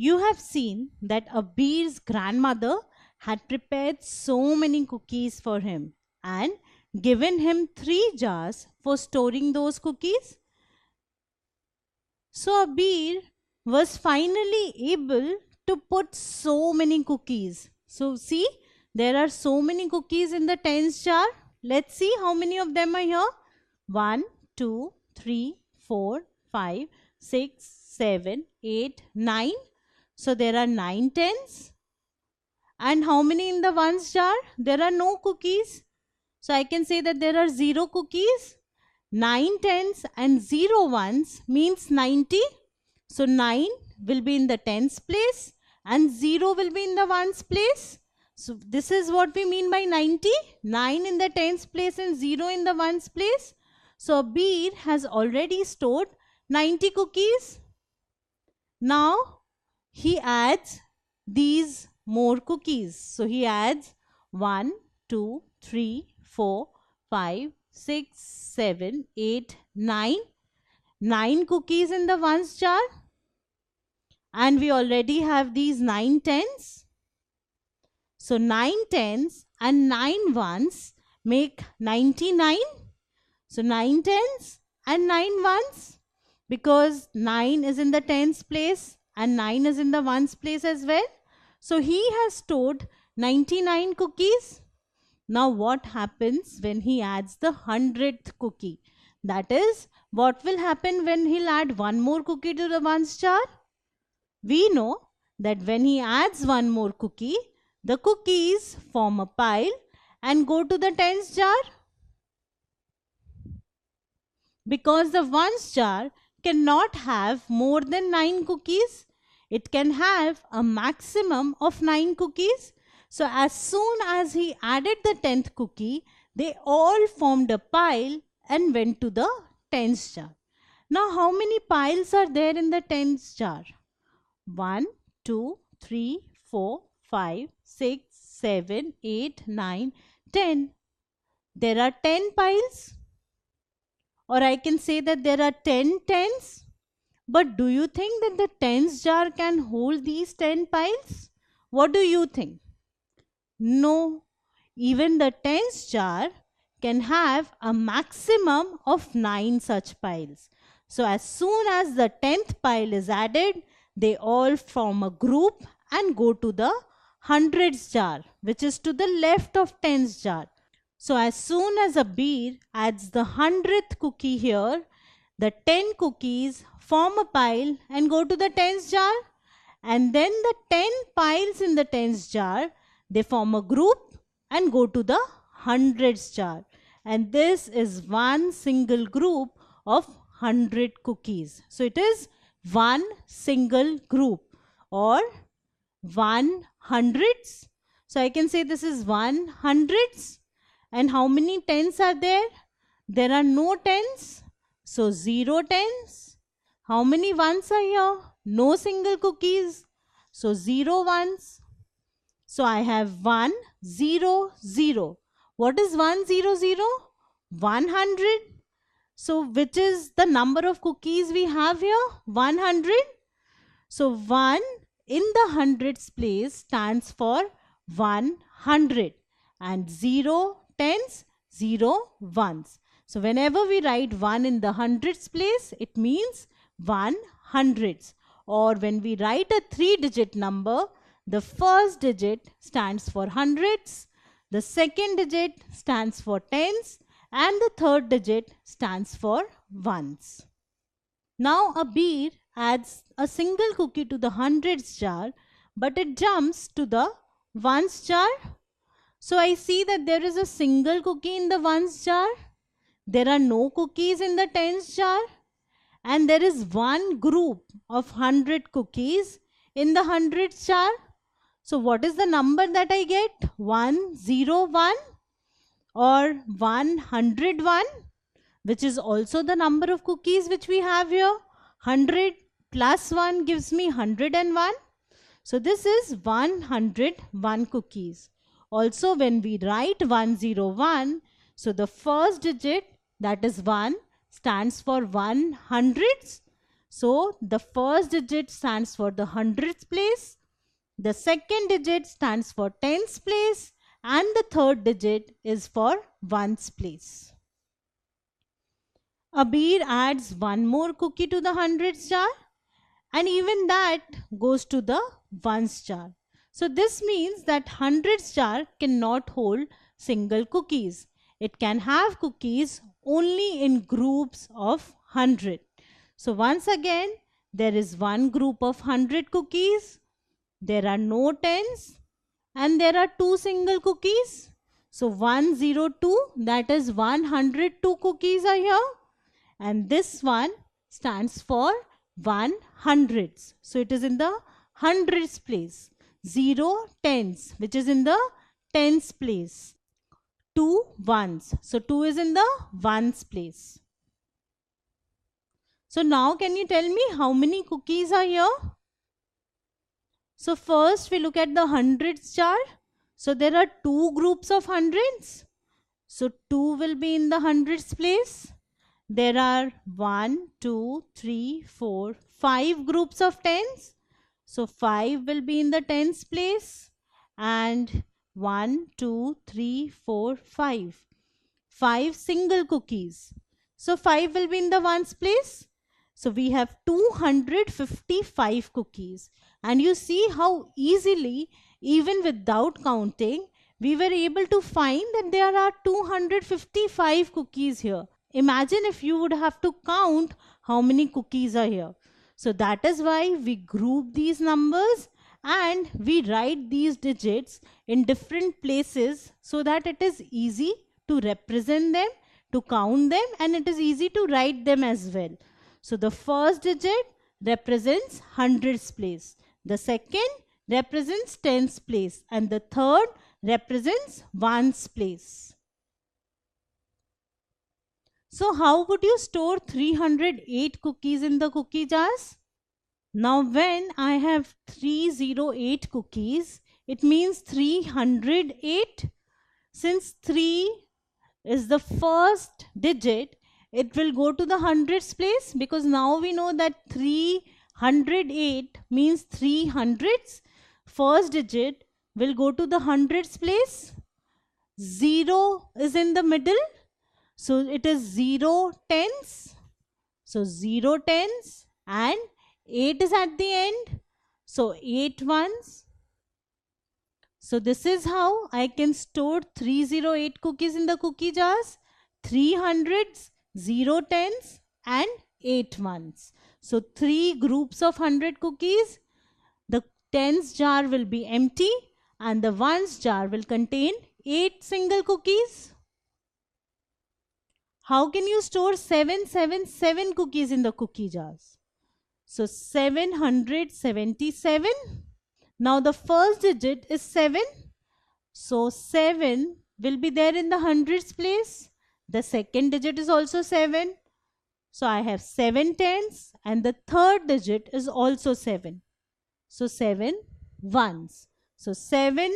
You have seen that Abir's grandmother had prepared so many cookies for him and given him 3 jars for storing those cookies. So Abir was finally able to put so many cookies. So see, there are so many cookies in the tens jar. Let's see how many of them are here. 1, 2, 3, 4, 5, 6, 7, 8, 9. So there are 9 tens. And how many in the ones jar? There are no cookies. So I can say that there are 0 cookies. 9 tens and 0 ones means 90. So 9 will be in the tens place and 0 will be in the ones place. So this is what we mean by 90. 9 in the tens place and 0 in the ones place. So Abir has already stored 90 cookies. Now he adds these more cookies. So he adds 1, 2, 3, 4, 5, 6, 7, 8, 9. 9 cookies in the ones jar. And we already have these 9 tens. So 9 tens and 9 ones make 99. So 9 tens and 9 ones, because 9 is in the tens place and 9 is in the ones place as well. So he has stored 99 cookies. Now what happens when he adds the 100th cookie? That is, what will happen when he'll add one more cookie to the ones jar? We know that when he adds one more cookie, the cookies form a pile and go to the tens jar. Because the ones jar cannot have more than 9 cookies, it can have a maximum of 9 cookies. So as soon as he added the 10th cookie, they all formed a pile and went to the tens jar. Now how many piles are there in the tens jar? 1, 2, 3, 4, 5, 6, 7, 8, 9, 10. There are 10 piles. Or I can say that there are 10 tens. But do you think that the tens jar can hold these 10 piles? What do you think? No. Even the tens jar can have a maximum of 9 such piles. So as soon as the 10th pile is added, they all form a group and go to the hundreds jar, which is to the left of tens jar. So as soon as Abir adds the 100th cookie here, the 10 cookies form a pile and go to the tens jar. And then the 10 piles in the tens jar, they form a group and go to the hundreds jar. And this is one single group of 100 cookies. So it is one single group or 100s. So I can say this is 100s. And how many tens are there? There are no tens. So 0 tens. How many ones are here? No single cookies. So 0 ones. So I have 1, 0, 0. What is 1, 0, 0? 100. So which is the number of cookies we have here? 100. So 1 in the hundreds place stands for 100 and 0 tens, 0 ones. So whenever we write 1 in the hundreds place, it means 1 hundreds. Or when we write a 3-digit number, the first digit stands for hundreds, the second digit stands for tens, and the third digit stands for ones. Now Abir adds a single cookie to the hundreds jar, but it jumps to the ones jar. So I see that there is a single cookie in the ones jar. There are no cookies in the tens jar. And there is one group of 100 cookies in the hundreds jar. So what is the number that I get? 101 or 101, which is also the number of cookies which we have here. 100 plus 1 gives me 101. So this is 101 cookies. Also when we write 101, so the first digit, that is 1, stands for 100s. So the first digit stands for the hundredths place, the second digit stands for tens place, and the third digit is for ones place. Abir adds one more cookie to the hundreds jar, and even that goes to the ones jar. So this means that hundreds jar cannot hold single cookies. It can have cookies only in groups of 100. So once again, there is one group of 100 cookies, there are no tens, and there are two single cookies. So 102, that is 102 cookies are here, and this one stands for 100s. So it is in the hundreds place. 0 tens, which is in the tens place. 2 ones. So 2 is in the ones place. So now can you tell me how many cookies are here? So first we look at the hundreds jar. So there are two groups of hundreds. So 2 will be in the hundreds place. There are 1, 2, 3, 4, 5 groups of tens. So 5 will be in the tens place. And 1, 2, 3, 4, 5. 5 single cookies. So 5 will be in the ones place. So we have 255 cookies. And you see how easily, even without counting, we were able to find that there are 255 cookies here. Imagine if you would have to count how many cookies are here. So that is why we group these numbers and we write these digits in different places so that it is easy to represent them, to count them, and it is easy to write them as well. So the first digit represents hundreds place. The second represents tens place. And the third represents ones place. So how would you store 308 cookies in the cookie jars? Now when I have 308 cookies, it means 308. Since 3 is the first digit, it will go to the hundreds place, because now we know that 308 means 3 hundreds. First digit will go to the hundreds place. 0 is in the middle. So it is 0 tens. So 0 tens, and 8 is at the end. So 8 ones. So this is how I can store 308 cookies in the cookie jars. 3 hundreds, 0 tens, and 8 ones. So 3 groups of 100 cookies. The tens jar will be empty and the ones jar will contain 8 single cookies. How can you store 777 cookies in the cookie jars? So 777. Now the first digit is 7. So 7 will be there in the hundreds place. The second digit is also 7. So I have 7 tens, and the third digit is also 7. So 7 ones. So 7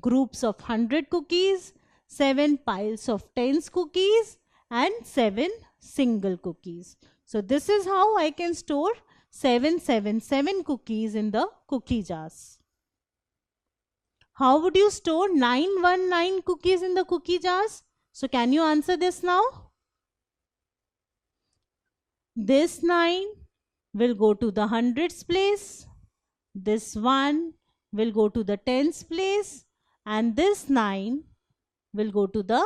groups of 100 cookies, 7 piles of tens cookies, and 7 single cookies. So this is how I can store 777 cookies in the cookie jars. How would you store 919 cookies in the cookie jars? So can you answer this now? This 9 will go to the hundreds place. This 1 will go to the tens place. And this 9 will go to the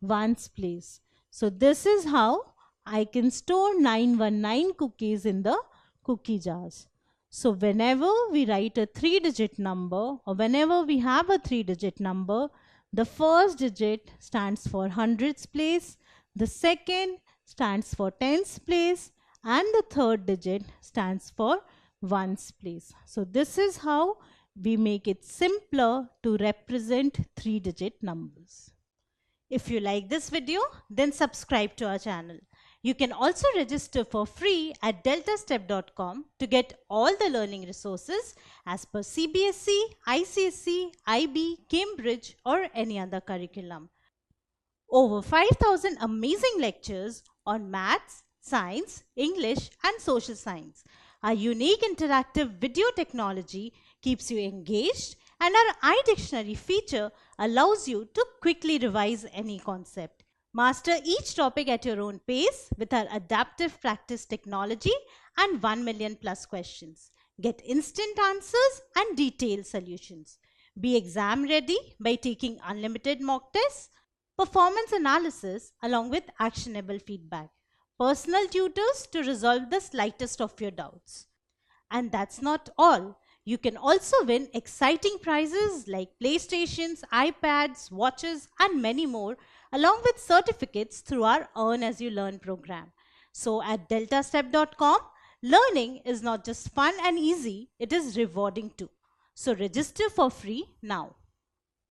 ones place. So this is how I can store 919 cookies in the cookie jars. So whenever we write a 3-digit number, or whenever we have a 3-digit number, the first digit stands for hundreds place, the second stands for tens place, and the third digit stands for ones place. So this is how we make it simpler to represent 3-digit numbers. If you like this video, then subscribe to our channel. You can also register for free at deltastep.com to get all the learning resources as per CBSE, ICSE, IB, Cambridge, or any other curriculum. Over 5,000 amazing lectures on maths, science, English, and social science. Our unique interactive video technology keeps you engaged, and our iDictionary feature allows you to quickly revise any concept. Master each topic at your own pace with our adaptive practice technology and 1 million plus questions. Get instant answers and detailed solutions. Be exam ready by taking unlimited mock tests, performance analysis along with actionable feedback, personal tutors to resolve the slightest of your doubts. And that's not all. You can also win exciting prizes like PlayStations, iPads, watches, and many more, along with certificates through our Earn As You Learn program. So at deltastep.com, learning is not just fun and easy, it is rewarding too. So register for free now.